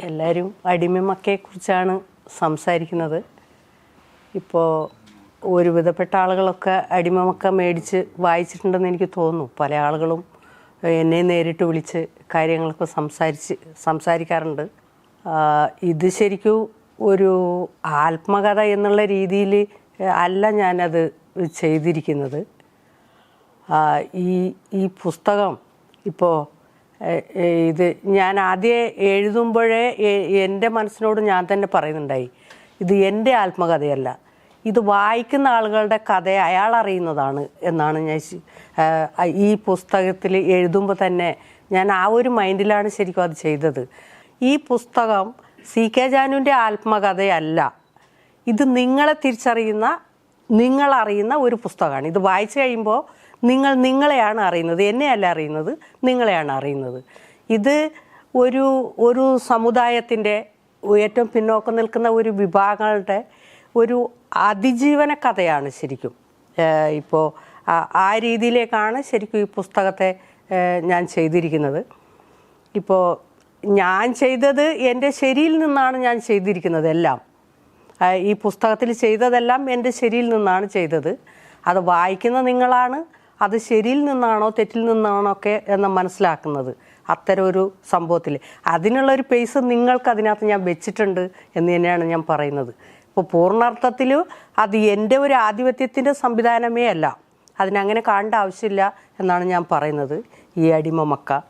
എല്ലാവരും അടിമമക്കയെക്കുറിച്ചാണ് സംസാരിക്കുന്നത്. ഇപ്പോൾ ഒരുവിധപ്പെട്ട ആളുകളൊക്കെ അടിമമക്ക മേടിച്ച് വായിച്ചിട്ടുണ്ടെന്ന് എനിക്ക് തോന്നുന്നു. പല ആളുകളും എന്നെ നേരിട്ട് വിളിച്ച് കാര്യങ്ങളൊക്കെ സംസാരിക്കാറുണ്ട്. ഇത് ശരിക്കും ഒരു ആത്മകഥ എന്നുള്ള രീതിയിൽ അല്ല ഞാനത് ചെയ്തിരിക്കുന്നത്. ഈ പുസ്തകം ഇപ്പോൾ ഇത് ഞാൻ ആദ്യം എഴുതുമ്പോഴേ എൻ്റെ മനസ്സിനോട് ഞാൻ തന്നെ പറയുന്നുണ്ടായി, ഇത് എൻ്റെ ആത്മകഥയല്ല, ഇത് വായിക്കുന്ന ആളുകളുടെ കഥ അയാൾ അറിയുന്നതാണ് എന്നാണ് ഞാൻ ഈ പുസ്തകത്തിൽ എഴുതുമ്പോൾ തന്നെ ഞാൻ ആ ഒരു മൈൻഡിലാണ് ശരിക്കും അത് ചെയ്തത്. ഈ പുസ്തകം CK ജാനുവിൻ്റെ ആത്മകഥയല്ല, ഇത് നിങ്ങളെ തിരിച്ചറിയുന്ന, നിങ്ങളറിയുന്ന ഒരു പുസ്തകമാണ്. ഇത് വായിച്ചു കഴിയുമ്പോൾ നിങ്ങളെയാണ് അറിയുന്നത്, എന്നെയല്ല അറിയുന്നത്, നിങ്ങളെയാണ് അറിയുന്നത്. ഇത് ഒരു സമുദായത്തിൻ്റെ ഏറ്റവും പിന്നോക്കം നിൽക്കുന്ന ഒരു വിഭാഗങ്ങളുടെ ഒരു അതിജീവന കഥയാണ് ശരിക്കും. ഇപ്പോൾ ആ രീതിയിലേക്കാണ് ശരിക്കും ഈ പുസ്തകത്തെ ഞാൻ ചെയ്തിരിക്കുന്നത്. ഇപ്പോൾ ഞാൻ ചെയ്തത് എൻ്റെ ശരിയിൽ നിന്നാണ് ഞാൻ ചെയ്തിരിക്കുന്നത്. എല്ലാം ഈ പുസ്തകത്തിൽ ചെയ്തതെല്ലാം എൻ്റെ ശരിയിൽ നിന്നാണ് ചെയ്തത്. അത് വായിക്കുന്ന നിങ്ങളാണ് അത് ശരിയിൽ നിന്നാണോ തെറ്റിൽ നിന്നാണോ ഒക്കെ എന്ന് മനസ്സിലാക്കുന്നത്. അത്തരം ഒരു സംഭവത്തിൽ അതിനുള്ളൊരു പേസ് നിങ്ങൾക്ക് അതിനകത്ത് ഞാൻ വെച്ചിട്ടുണ്ട് എന്ന് തന്നെയാണ് ഞാൻ പറയുന്നത്. ഇപ്പോൾ പൂർണ്ണാർത്ഥത്തിൽ അത് എൻ്റെ ഒരു ആധിപത്യത്തിൻ്റെ സംവിധാനമേ അല്ല, അതിനങ്ങനെ കാണേണ്ട ആവശ്യമില്ല എന്നാണ് ഞാൻ പറയുന്നത്. ഈ അടിമമക്ക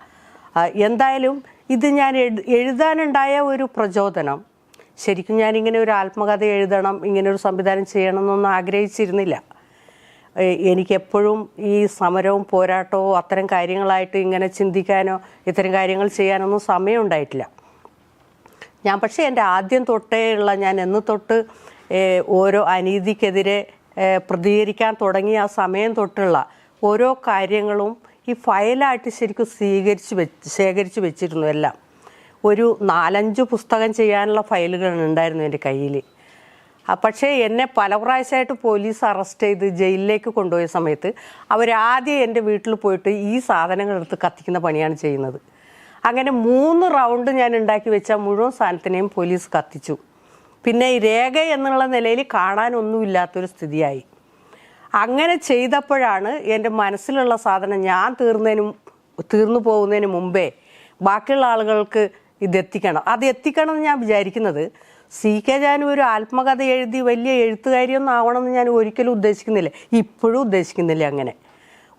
എന്തായാലും ഇത് ഞാൻ എഴുതാനുണ്ടായ ഒരു പ്രചോദനം, ശരിക്കും ഞാനിങ്ങനെ ഒരു ആത്മകഥ എഴുതണം, ഇങ്ങനെ ഒരു സംവിധാനം ചെയ്യണം എന്നൊന്നും ആഗ്രഹിച്ചിരുന്നില്ല. എനിക്കെപ്പോഴും ഈ സമരവും പോരാട്ടവും അത്തരം കാര്യങ്ങളായിട്ട് ഇങ്ങനെ ചിന്തിക്കാനോ ഇത്തരം കാര്യങ്ങൾ ചെയ്യാനൊന്നും സമയം ഉണ്ടായിട്ടില്ല. ഞാൻ പക്ഷേ എൻ്റെ ആദ്യം തൊട്ടേ ഉള്ള, ഞാൻ എന്ന് തൊട്ട് ഓരോ അനീതിക്കെതിരെ പ്രതികരിക്കാൻ തുടങ്ങിയ ആ സമയം തൊട്ടുള്ള ഓരോ കാര്യങ്ങളും ഈ ഫയലായിട്ട് ശരിക്കും ശേഖരിച്ച് വെച്ചിരുന്നു. എല്ലാം ഒരു 4-5 പുസ്തകം ചെയ്യാനുള്ള ഫയലുകൾ ഉണ്ടായിരുന്നു എൻ്റെ കയ്യിൽ. പക്ഷേ എന്നെ പല പ്രാവശ്യമായിട്ട് പോലീസ് അറസ്റ്റ് ചെയ്ത് ജയിലിലേക്ക് കൊണ്ടുപോയ സമയത്ത് അവരാദ്യം എൻ്റെ വീട്ടിൽ പോയിട്ട് ഈ സാധനങ്ങൾ എടുത്ത് കത്തിക്കുന്ന പണിയാണ് ചെയ്യുന്നത്. അങ്ങനെ 3 റൗണ്ട് ഞാൻ ഉണ്ടാക്കി വെച്ച മുഴുവൻ സാധനത്തിനെയും പോലീസ് കത്തിച്ചു. പിന്നെ ഈ രേഖ എന്നുള്ള നിലയിൽ കാണാനൊന്നുമില്ലാത്തൊരു സ്ഥിതിയായി. അങ്ങനെ ചെയ്തപ്പോഴാണ് എൻ്റെ മനസ്സിലുള്ള സാധനം ഞാൻ തീർന്നു പോകുന്നതിന് മുമ്പേ ബാക്കിയുള്ള ആളുകൾക്ക് ഇതെത്തിക്കണം. അത് എത്തിക്കണം എന്ന് ഞാൻ വിചാരിക്കുന്നത്. CK ജാനു ഒരു ആത്മകഥ എഴുതി വലിയ എഴുത്തുകാരിയൊന്നും ആവണമെന്ന് ഞാൻ ഒരിക്കലും ഉദ്ദേശിക്കുന്നില്ല, ഇപ്പോഴും ഉദ്ദേശിക്കുന്നില്ല. അങ്ങനെ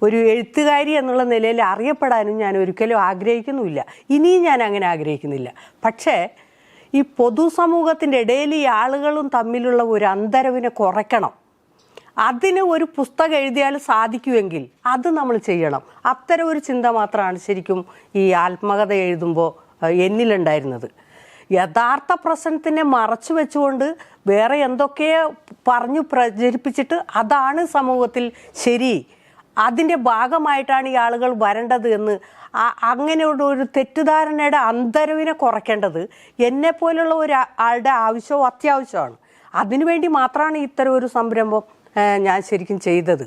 ഒരു എഴുത്തുകാരി എന്നുള്ള നിലയിൽ അറിയപ്പെടാനും ഞാൻ ഒരിക്കലും ആഗ്രഹിക്കുന്നുമില്ല, ഇനിയും ഞാൻ അങ്ങനെ ആഗ്രഹിക്കുന്നില്ല. പക്ഷേ ഈ പൊതുസമൂഹത്തിൻ്റെ ഇടയിൽ ഈ ആളുകളും തമ്മിലുള്ള ഒരു അന്തരവിനെ കുറയ്ക്കണം. അതിന് ഒരു പുസ്തകം എഴുതിയാൽ സാധിക്കുമെങ്കിൽ അത് നമ്മൾ ചെയ്യണം. അത്തരം ഒരു ചിന്ത മാത്രമാണ് ശരിക്കും ഈ ആത്മകഥ എഴുതുമ്പോൾ എന്നിലുണ്ടായിരുന്നത്. യഥാർത്ഥ പ്രശ്നത്തിനെ മറച്ചു വെച്ചുകൊണ്ട് വേറെ എന്തൊക്കെയോ പറഞ്ഞു പ്രചരിപ്പിച്ചിട്ട് അതാണ് സമൂഹത്തിൽ ശരി, അതിൻ്റെ ഭാഗമായിട്ടാണ് ഈ ആളുകൾ വരേണ്ടത് എന്ന് അങ്ങനെയുള്ള തെറ്റിദ്ധാരണയുടെ അന്തരവിനെ കുറയ്ക്കേണ്ടത് എന്നെപ്പോലുള്ള ആളുടെ ആവശ്യവും അത്യാവശ്യമാണ്. അതിനുവേണ്ടി മാത്രമാണ് ഇത്തരം ഒരു സംരംഭം ഞാൻ ശരിക്കും ചെയ്തത്.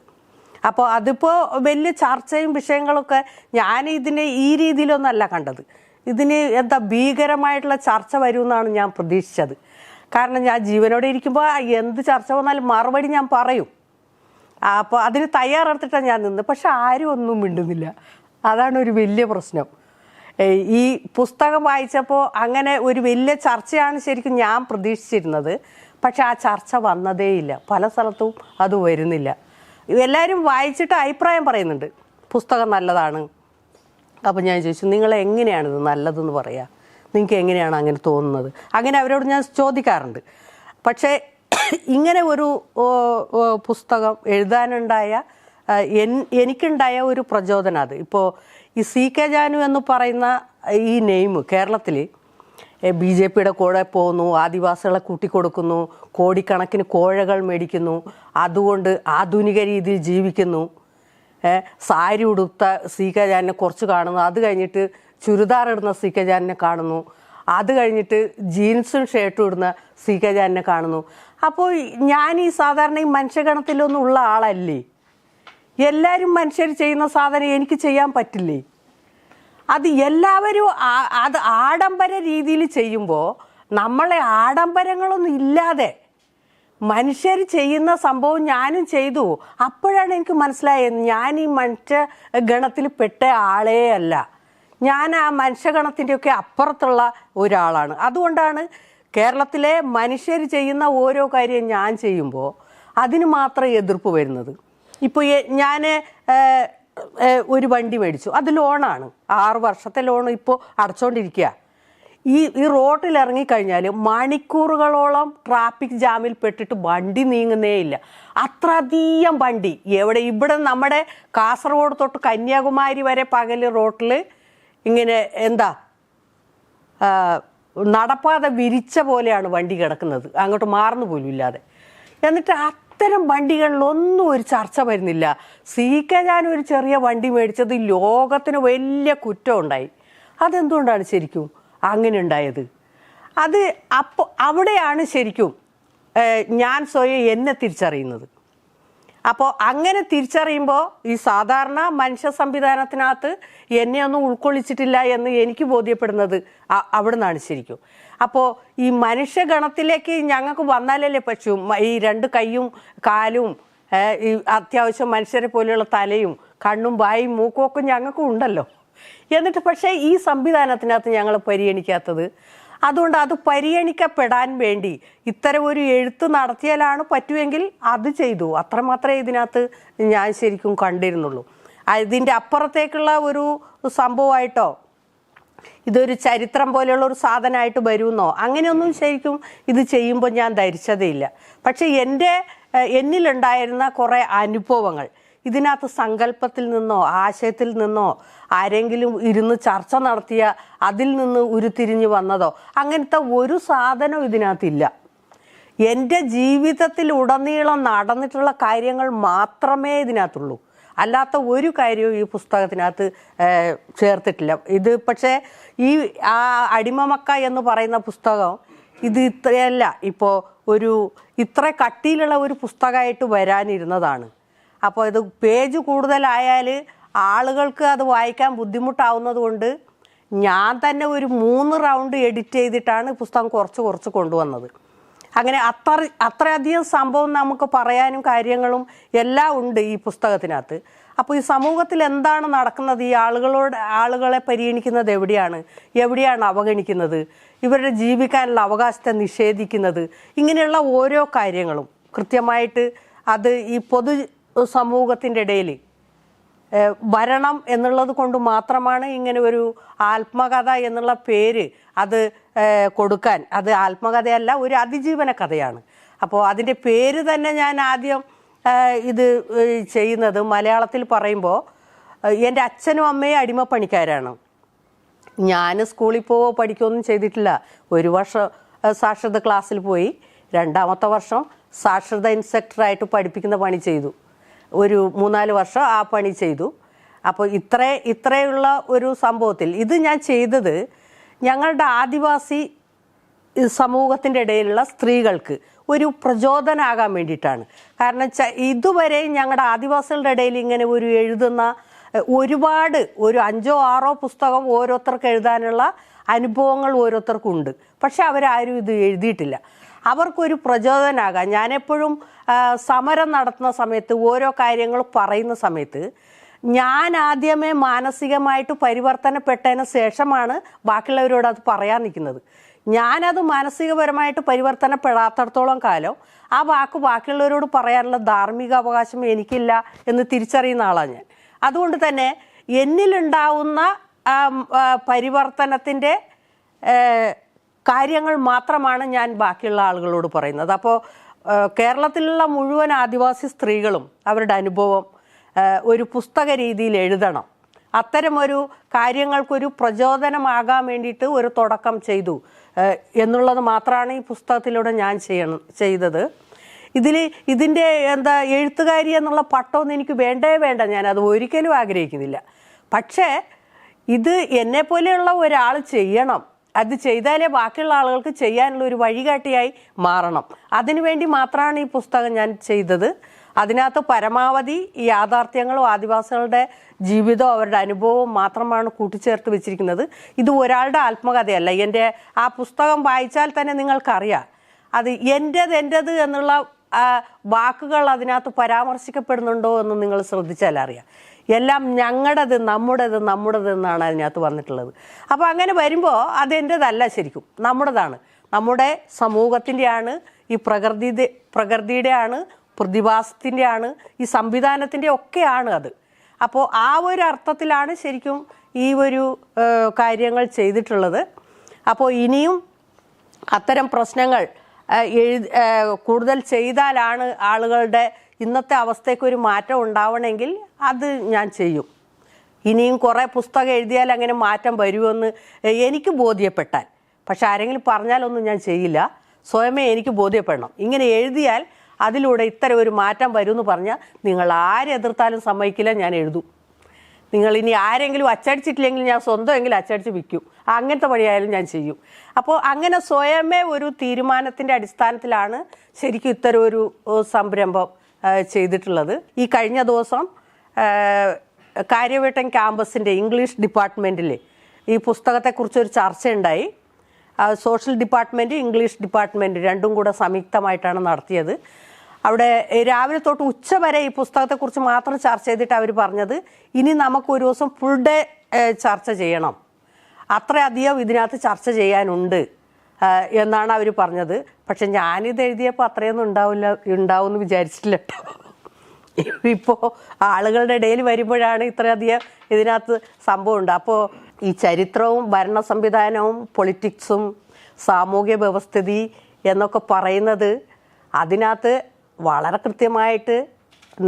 അപ്പോൾ അതിപ്പോൾ വലിയ ചർച്ചയും വിഷയങ്ങളൊക്കെ ഞാൻ ഇതിനെ ഈ രീതിയിലൊന്നല്ല കണ്ടത്. ഇതിന് ഭീകരമായിട്ടുള്ള ചർച്ച വരുമെന്നാണ് ഞാൻ പ്രതീക്ഷിച്ചത്. കാരണം ഞാൻ ജീവനോടെ ഇരിക്കുമ്പോൾ എന്ത് ചർച്ച വന്നാലും മറുപടി ഞാൻ പറയും. അപ്പോൾ അതിന് തയ്യാറെടുത്തിട്ടാണ് ഞാൻ നിന്നത്. പക്ഷെ ആരും ഒന്നും മിണ്ടുന്നില്ല, അതാണ് ഒരു വലിയ പ്രശ്നം. ഈ പുസ്തകം വായിച്ചപ്പോൾ അങ്ങനെ ഒരു വലിയ ചർച്ചയാണ് ശരിക്കും ഞാൻ പ്രതീക്ഷിച്ചിരുന്നത്. പക്ഷെ ആ ചർച്ച വന്നതേയില്ല, പല സ്ഥലത്തും അത് വരുന്നില്ല. എല്ലാവരും വായിച്ചിട്ട് അഭിപ്രായം പറയുന്നുണ്ട്, പുസ്തകം നല്ലതാണ്. അപ്പോൾ ഞാൻ ചോദിച്ചു, നിങ്ങളെങ്ങനെയാണിത് നല്ലതെന്ന് പറയുക, നിങ്ങൾക്ക് എങ്ങനെയാണ് അങ്ങനെ തോന്നുന്നത്? അങ്ങനെ അവരോട് ഞാൻ ചോദിക്കാറുണ്ട്. പക്ഷേ ഇങ്ങനെ ഒരു പുസ്തകം എഴുതാനുണ്ടായ എനിക്കുണ്ടായ ഒരു പ്രചോദനം അത് ഇപ്പോൾ ഈ CK ജാനു എന്ന് പറയുന്ന ഈ നെയിം കേരളത്തിൽ BJPയുടെ കൂടെ പോകുന്നു, ആദിവാസികളെ കൂട്ടിക്കൊടുക്കുന്നു, കോടിക്കണക്കിന് കോഴകൾ മേടിക്കുന്നു, അതുകൊണ്ട് ആധുനിക രീതിയിൽ ജീവിക്കുന്നു, സാരി ഉടുത്ത CK ജാനിനെ കുറച്ച് കാണുന്നു, അത് കഴിഞ്ഞിട്ട് ചുരിദാർ ഇടുന്ന CK ജാനിനെ കാണുന്നു, അത് കഴിഞ്ഞിട്ട് ജീൻസും ഷർട്ടും ഇടുന്ന CK ജാനിനെ കാണുന്നു. അപ്പോൾ ഞാൻ ഈ സാധാരണ ഈ മനുഷ്യഗണത്തിലൊന്നും ഉള്ള ആളല്ലേ, എല്ലാവരും മനുഷ്യർ ചെയ്യുന്ന സാധനം എനിക്ക് ചെയ്യാൻ പറ്റില്ലേ? അത് എല്ലാവരും അത് ആഡംബര രീതിയിൽ ചെയ്യുമ്പോൾ നമ്മളെ ആഡംബരങ്ങളൊന്നും ഇല്ലാതെ മനുഷ്യർ ചെയ്യുന്ന സംഭവം ഞാനും ചെയ്തു. അപ്പോഴാണ് എനിക്ക് മനസ്സിലായത് ഞാൻ ഈ മനുഷ്യ ഗണത്തിൽ പെട്ട ആളേ അല്ല, ഞാൻ ആ മനുഷ്യഗണത്തിൻ്റെയൊക്കെ അപ്പുറത്തുള്ള ഒരാളാണ്. അതുകൊണ്ടാണ് കേരളത്തിലെ മനുഷ്യർ ചെയ്യുന്ന ഓരോ കാര്യം ഞാൻ ചെയ്യുമ്പോൾ അതിന് മാത്രം എതിർപ്പ് വരുന്നത്. ഇപ്പോൾ ഞാൻ ഒരു വണ്ടി മേടിച്ചു, അത് ലോണാണ്, 6 വർഷത്തെ ലോൺ ഇപ്പോൾ അടച്ചുകൊണ്ടിരിക്കുക. ഈ റോഡിൽ ഇറങ്ങിക്കഴിഞ്ഞാൽ മണിക്കൂറുകളോളം ട്രാഫിക് ജാമിൽ പെട്ടിട്ട് വണ്ടി നീങ്ങുന്നേ ഇല്ല. അത്രയധികം വണ്ടി ഇവിടെ നമ്മുടെ കാസർഗോഡ് തൊട്ട് കന്യാകുമാരി വരെ പകൽ റോട്ടിൽ ഇങ്ങനെ നടപ്പാതെ വിരിച്ച പോലെയാണ് വണ്ടി കിടക്കുന്നത്, അങ്ങോട്ട് മാറുന്നു പോലും ഇല്ലാതെ. എന്നിട്ട് അത്തരം വണ്ടികളിലൊന്നും ഒരു ചർച്ച വരുന്നില്ല. ഞാൻ ഒരു ചെറിയ വണ്ടി മേടിച്ചത് ലോകത്തിന് വലിയ കുറ്റം ഉണ്ടായി. അതെന്തുകൊണ്ടാണ് ശരിക്കും അങ്ങനെ ഉണ്ടായത്? അവിടെയാണ് ശരിക്കും ഞാൻ സ്വയം എന്നെ തിരിച്ചറിയുന്നത്. അപ്പോൾ അങ്ങനെ തിരിച്ചറിയുമ്പോൾ ഈ സാധാരണ മനുഷ്യ സംവിധാനത്തിനകത്ത് എന്നെ ഒന്നും ഉൾക്കൊള്ളിച്ചിട്ടില്ല എന്ന് എനിക്ക് ബോധ്യപ്പെടുന്നത് അവിടെ നിന്നാണ് ശരിക്കും. അപ്പോൾ ഈ മനുഷ്യഗണത്തിലേക്ക് ഞങ്ങൾക്ക് വന്നാലല്ലേ പറ്റൂ. ഈ 2 കൈയും കാലും ഈ അത്യാവശ്യം മനുഷ്യരെ പോലെയുള്ള തലയും കണ്ണും വായും മൂക്കും ഒക്കെ ഞങ്ങൾക്കും ഉണ്ടല്ലോ. എന്നിട്ട് പക്ഷേ ഈ സംവിധാനത്തിനകത്ത് ഞങ്ങൾ പരിഗണിക്കാത്തത്. അതുകൊണ്ട് അത് പരിഗണിക്കപ്പെടാൻ വേണ്ടി ഇത്തരം ഒരു എഴുത്ത് നടത്തിയാലാണ് പറ്റുമെങ്കിൽ അത് ചെയ്തു. അത്രമാത്രമേ ഇതിനകത്ത് ഞാൻ ശരിക്കും കണ്ടിരുന്നുള്ളൂ. ഇതിൻ്റെ അപ്പുറത്തേക്കുള്ള ഒരു സംഭവമായിട്ടോ ഇതൊരു ചരിത്രം പോലെയുള്ള ഒരു സാധനമായിട്ട് വരുമെന്നോ അങ്ങനെയൊന്നും ശരിക്കും ഇത് ചെയ്യുമ്പോൾ ഞാൻ ധരിച്ചതേയില്ല. പക്ഷെ എന്നിലുണ്ടായിരുന്ന കുറേ അനുഭവങ്ങൾ ഇതിനകത്ത് സങ്കല്പത്തിൽ നിന്നോ ആശയത്തിൽ നിന്നോ ആരെങ്കിലും ഇരുന്ന് ചർച്ച നടത്തിയ അതിൽ നിന്ന് ഉരുത്തിരിഞ്ഞു വന്നതോ അങ്ങനത്തെ ഒരു സാധനം ഇതിനകത്തില്ല. എൻ്റെ ജീവിതത്തിൽ ഉടനീളം നടന്നിട്ടുള്ള കാര്യങ്ങൾ മാത്രമേ ഇതിനകത്തുള്ളൂ. അല്ലാത്ത ഒരു കാര്യവും ഈ പുസ്തകത്തിനകത്ത് ചേർത്തിട്ടില്ല. ഇത് പക്ഷേ ഈ അടിമമക്ക എന്ന് പറയുന്ന പുസ്തകം ഇത് ഇത്രയല്ല, ഇപ്പോൾ ഇത്ര കട്ടിയിലുള്ള ഒരു പുസ്തകമായിട്ട് വരാനിരുന്നതാണ്. അപ്പോൾ ഇത് പേജ് കൂടുതലായാൽ ആളുകൾക്ക് അത് വായിക്കാൻ ബുദ്ധിമുട്ടാവുന്നത് കൊണ്ട് ഞാൻ തന്നെ ഒരു 3 റൗണ്ട് എഡിറ്റ് ചെയ്തിട്ടാണ് പുസ്തകം കുറച്ച് കൊണ്ടുവന്നത്. അങ്ങനെ അത്രയധികം സംഭവം നമുക്ക് പറയാനും കാര്യങ്ങളും എല്ലാം ഉണ്ട് ഈ പുസ്തകത്തിനകത്ത്. അപ്പോൾ ഈ സമൂഹത്തിൽ എന്താണ് നടക്കുന്നത്, ഈ ആളുകളെ പരിഗണിക്കുന്നത് എവിടെയാണ് അവഗണിക്കുന്നത്, ഇവരുടെ ജീവിക്കാനുള്ള അവകാശത്തെ നിഷേധിക്കുന്നത്, ഇങ്ങനെയുള്ള ഓരോ കാര്യങ്ങളും കൃത്യമായിട്ട് അത് ഈ പൊതു സമൂഹത്തിൻ്റെ ഇടയിൽ വരണം എന്നുള്ളത് കൊണ്ട് മാത്രമാണ് ഇങ്ങനെ ഒരു ആത്മകഥ എന്നുള്ള പേര് അത് കൊടുക്കാൻ. അത് ആത്മകഥയല്ല, ഒരു അതിജീവന കഥയാണ്. അപ്പോൾ അതിൻ്റെ പേര് തന്നെ ഞാൻ ആദ്യം ഇത് ചെയ്യുന്നത് മലയാളത്തിൽ പറയുമ്പോൾ എൻ്റെ അച്ഛനും അമ്മയും അടിമപ്പണിക്കാരാണ്. ഞാൻ സ്കൂളിൽ പഠിക്കുകയൊന്നും ചെയ്തിട്ടില്ല. 1 വർഷം സാക്ഷരത ക്ലാസ്സിൽ പോയി, 2ാമത്തെ വർഷം സാക്ഷരത ഇൻസ്പെക്ടറായിട്ട് പഠിപ്പിക്കുന്ന പണി ചെയ്തു. ഒരു 3-4 വർഷം ആ പണി ചെയ്തു. അപ്പോൾ ഇത്രയുള്ള ഒരു സംഭവത്തിൽ ഇത് ഞാൻ ചെയ്തത് ഞങ്ങളുടെ ആദിവാസി സമൂഹത്തിൻ്റെ ഇടയിലുള്ള സ്ത്രീകൾക്ക് ഒരു പ്രചോദനമാകാൻ വേണ്ടിയിട്ടാണ്. കാരണം ഇതുവരെ ഞങ്ങളുടെ ആദിവാസികളുടെ ഇടയിൽ ഇങ്ങനെ ഒരു എഴുതുന്ന ഒരുപാട് ഒരു 5-6 പുസ്തകം ഓരോരുത്തർക്ക് എഴുതാനുള്ള അനുഭവങ്ങൾ ഓരോരുത്തർക്കും ഉണ്ട്. പക്ഷെ അവരാരും ഇത് എഴുതിയിട്ടില്ല. അവർക്കൊരു പ്രചോദനമാകാൻ ഞാനെപ്പോഴും സമരം നടത്തുന്ന സമയത്ത് ഓരോ കാര്യങ്ങൾ പറയുന്ന സമയത്ത് ഞാൻ ആദ്യമേ മാനസികമായിട്ട് പരിവർത്തനപ്പെട്ടതിന് ശേഷമാണ് ബാക്കിയുള്ളവരോട് അത് പറയാൻ നിൽക്കുന്നത്. ഞാനത് മാനസികപരമായിട്ട് പരിവർത്തനപ്പെടാത്തിടത്തോളം കാലം ആ ബാക്കിയുള്ളവരോട് പറയാനുള്ള ധാർമ്മിക അവകാശം എനിക്കില്ല എന്ന് തിരിച്ചറിയുന്ന ആളാണ് ഞാൻ. അതുകൊണ്ട് തന്നെ എന്നിലുണ്ടാവുന്ന പരിവർത്തനത്തിൻ്റെ കാര്യങ്ങൾ മാത്രമാണ് ഞാൻ ബാക്കിയുള്ള ആളുകളോട് പറയുന്നത്. അപ്പോൾ കേരളത്തിലുള്ള മുഴുവൻ ആദിവാസി സ്ത്രീകളും അവരുടെ അനുഭവം ഒരു പുസ്തക രീതിയിൽ എഴുതണം. അത്തരമൊരു കാര്യങ്ങൾക്കൊരു പ്രചോദനമാകാൻ വേണ്ടിയിട്ട് ഒരു തുടക്കം ചെയ്തു എന്നുള്ളത് മാത്രമാണ് ഈ പുസ്തകത്തിലൂടെ ഞാൻ ചെയ്തത്. ഇതിൻ്റെ എഴുത്തുകാരി എന്നുള്ള പട്ടമൊന്നും എനിക്ക് വേണ്ട, ഞാനത് ഒരിക്കലും ആഗ്രഹിക്കുന്നില്ല. പക്ഷേ ഇത് എന്നെപ്പോലെയുള്ള ഒരാൾ ചെയ്യണം. അത് ചെയ്താലേ ബാക്കിയുള്ള ആളുകൾക്ക് ചെയ്യാനുള്ള ഒരു വഴികാട്ടിയായി മാറണം. അതിനുവേണ്ടി മാത്രമാണ് ഈ പുസ്തകം ഞാൻ ചെയ്തത്. അതിനകത്ത് പരമാവധി ഈ യാഥാർത്ഥ്യങ്ങളും ആദിവാസികളുടെ ജീവിതവും അവരുടെ അനുഭവവും മാത്രമാണ് കൂട്ടിച്ചേർത്ത് വെച്ചിരിക്കുന്നത്. ഇത് ഒരാളുടെ ആത്മകഥയല്ല. എൻ്റെ ആ പുസ്തകം വായിച്ചാൽ തന്നെ നിങ്ങൾക്കറിയാം അത് എൻ്റേത് എന്നുള്ള വാക്കുകൾ അതിനകത്ത് പരാമർശിക്കപ്പെടുന്നുണ്ടോ എന്ന് നിങ്ങൾ ശ്രദ്ധിച്ചാൽ അറിയാം. എല്ലാം ഞങ്ങളുടേത്, നമ്മുടേത് എന്നാണ് അതിനകത്ത് വന്നിട്ടുള്ളത്. അപ്പോൾ അങ്ങനെ വരുമ്പോൾ അതെൻ്റേതല്ല, ശരിക്കും നമ്മുടേതാണ്, നമ്മുടെ സമൂഹത്തിൻ്റെയാണ്, ഈ പ്രകൃതിയുടെയാണ്, പ്രതിഭാസത്തിൻ്റെയാണ്, ഈ സംവിധാനത്തിൻ്റെ ഒക്കെയാണ് അത്. അപ്പോൾ ആ ഒരു അർത്ഥത്തിലാണ് ശരിക്കും ഈ ഒരു കാര്യങ്ങൾ ചെയ്തിട്ടുള്ളത്. അപ്പോൾ ഇനിയും അത്തരം പ്രശ്നങ്ങൾ കൂടുതൽ ചെയ്താലാണ് ആളുകളുടെ ഇന്നത്തെ അവസ്ഥയ്ക്കൊരു മാറ്റം ഉണ്ടാവണമെങ്കിൽ അത് ഞാൻ ചെയ്യും. ഇനിയും കുറേ പുസ്തകം എഴുതിയാൽ അങ്ങനെ മാറ്റം വരുമെന്ന് എനിക്ക് ബോധ്യപ്പെട്ടാൽ, പക്ഷെ ആരെങ്കിലും പറഞ്ഞാലൊന്നും ഞാൻ ചെയ്യില്ല. സ്വയമേ എനിക്ക് ബോധ്യപ്പെടണം. ഇങ്ങനെ എഴുതിയാൽ അതിലൂടെ ഇത്തരം ഒരു മാറ്റം വരുമെന്ന് പറഞ്ഞാൽ നിങ്ങൾ ആരെതിർത്താലും സമ്മതിക്കില്ല, ഞാൻ എഴുതും. നിങ്ങൾ ഇനി ആരെങ്കിലും അച്ചടിച്ചിട്ടില്ലെങ്കിൽ ഞാൻ സ്വന്തമെങ്കിലും അച്ചടിച്ച് വിൽക്കും. അങ്ങനത്തെ പണിയായാലും ഞാൻ ചെയ്യും. അപ്പോൾ അങ്ങനെ സ്വയമേ ഒരു തീരുമാനത്തിൻ്റെ അടിസ്ഥാനത്തിലാണ് ശരിക്കും ഇത്തരം ഒരു സംരംഭം ചെയ്തിട്ടുള്ളത്. ഈ കഴിഞ്ഞ ദിവസം കാര്യവട്ടം ക്യാമ്പസിൻ്റെ ഇംഗ്ലീഷ് ഡിപ്പാർട്ട്മെൻറ്റിൽ ഈ പുസ്തകത്തെക്കുറിച്ചൊരു ചർച്ചയുണ്ടായി. സോഷ്യൽ ഡിപ്പാർട്ട്മെൻറ്റ്, ഇംഗ്ലീഷ് ഡിപ്പാർട്ട്മെൻറ്റ് രണ്ടും കൂടെ സംയുക്തമായിട്ടാണ് നടത്തിയത്. അവിടെ രാവിലെ തൊട്ട് ഉച്ച വരെ ഈ പുസ്തകത്തെക്കുറിച്ച് മാത്രം ചർച്ച ചെയ്തിട്ട് അവർ പറഞ്ഞത് ഇനി നമുക്ക് ഒരു ദിവസം ഫുൾ ഡേ ചർച്ച ചെയ്യണം, അത്രയധികം ഇതിനകത്ത് ചർച്ച ചെയ്യാനുണ്ട് എന്നാണ് അവർ പറഞ്ഞത്. പക്ഷെ ഞാനിത് എഴുതിയപ്പോൾ അത്രയൊന്നും ഉണ്ടാവുമെന്ന് വിചാരിച്ചിട്ടില്ല കേട്ടോ. ഇപ്പോൾ ആളുകളുടെ ഇടയിൽ വരുമ്പോഴാണ് ഇത്രയധികം ഇതിനകത്ത് സംഭവമുണ്ട്. അപ്പോൾ ഈ ചരിത്രവും ഭരണ സംവിധാനവും പൊളിറ്റിക്സും സാമൂഹ്യ വ്യവസ്ഥിതി എന്നൊക്കെ പറയുന്നത് അതിനകത്ത് വളരെ കൃത്യമായിട്ട്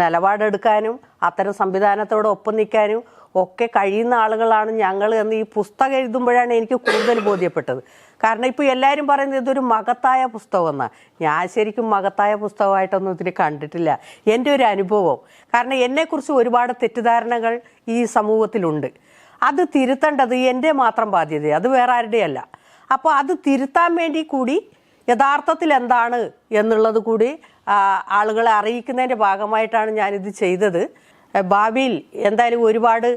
നിലപാടെടുക്കാനും അത്തരം സംവിധാനത്തോട് ഒപ്പം നിൽക്കാനും ഒക്കെ കഴിയുന്ന ആളുകളാണ് ഞങ്ങൾ എന്ന് ഈ പുസ്തകം എഴുതുമ്പോഴാണ് എനിക്ക് കൂടുതൽ ബോധ്യപ്പെട്ടത്. കാരണം ഇപ്പോൾ എല്ലാവരും പറയുന്നത് ഇതൊരു മഹത്തായ പുസ്തകം എന്നാണ്. ഞാൻ ശരിക്കും മഹത്തായ പുസ്തകമായിട്ടൊന്നും ഇതിന് കണ്ടിട്ടില്ല. എൻ്റെ ഒരു അനുഭവം, കാരണം എന്നെക്കുറിച്ച് ഒരുപാട് തെറ്റിദ്ധാരണകൾ ഈ സമൂഹത്തിലുണ്ട്. അത് തിരുത്തേണ്ടത് എൻ്റെ മാത്രം ബാധ്യത, അത് വേറെ ആരുടെയല്ല. അപ്പോൾ അത് തിരുത്താൻ വേണ്ടി കൂടി യഥാർത്ഥത്തിൽ എന്താണ് എന്നുള്ളത് കൂടി ആളുകളെ അറിയിക്കുന്നതിൻ്റെ ഭാഗമായിട്ടാണ് ഞാനിത് ചെയ്തത്. ഭാവിയിൽ എന്തായാലും ഒരുപാട്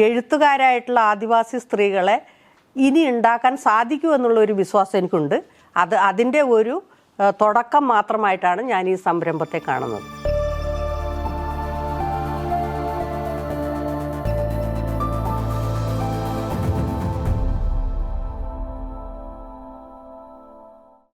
എഴുത്തുകാരായിട്ടുള്ള ആദിവാസി സ്ത്രീകളെ ഇനി ഉണ്ടാക്കാൻ സാധിക്കുമെന്നുള്ളൊരു വിശ്വാസം എനിക്കുണ്ട്. അതിൻ്റെ ഒരു തുടക്കം മാത്രമായിട്ടാണ് ഞാൻ ഈ സംരംഭത്തെ കാണുന്നത്.